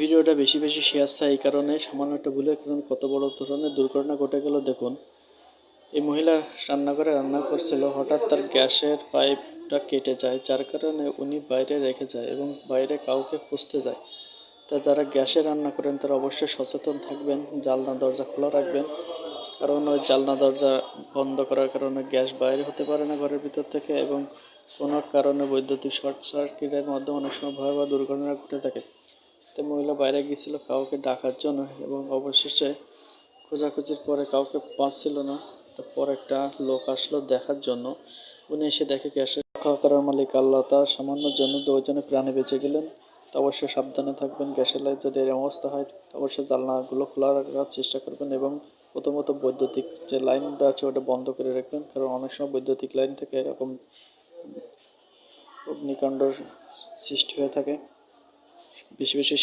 ভিডিওটা বেশি বেশি শেয়ার চাই, এই কারণে সামান্য একটা ভুলের কারণে কত বড় ধরনের দুর্ঘটনা ঘটে গেল দেখুন। এই মহিলা রান্নাঘরে রান্না করছিল, হঠাৎ তার গ্যাসের পাইপটা কেটে যায়, যার কারণে উনি বাইরে রেখে যায় এবং বাইরে কাউকে খুঁজতে যায়। তা যারা গ্যাসে রান্না করেন তারা অবশ্যই সচেতন থাকবেন, জানলা দরজা খোলা রাখবেন, কারণ ওই জানলা দরজা বন্ধ করার কারণে গ্যাস বাইরে হতে পারে না ঘরের ভিতর থেকে, এবং কোনো কারণে বৈদ্যুতিক শর্ট সার্কিটের মাধ্যমে অনেক সময় ভয়াবহ দুর্ঘটনা ঘটে থাকে। তো মহিলা বাইরে গিয়েছিল কাউকে ডাকার জন্য, এবং অবশেষে খোঁজাখুঁজির পরে কাউকে পাচ্ছিল না। তারপর একটা লোক আসলো দেখার জন্য। উনি এসে দেখে গ্যাসের রক্ষা করার মালিক আল্লাহ, তার সামান্যর জন্য দুজনে প্রাণে বেঁচে গেলেন। তো অবশ্যই সাবধানে থাকবেন। গ্যাসের লাইন যদি এরকম অবস্থা হয় অবশ্যই জানলাগুলো খোলা রাখার চেষ্টা করবেন, এবং প্রথমত বৈদ্যুতিক যে লাইনটা আছে ওটা বন্ধ করে রাখবেন, কারণ অনেক সময় বৈদ্যুতিক লাইন থেকে এরকম অগ্নিকাণ্ডর সৃষ্টি হয়ে থাকে। বেশি বেশি শেয়ার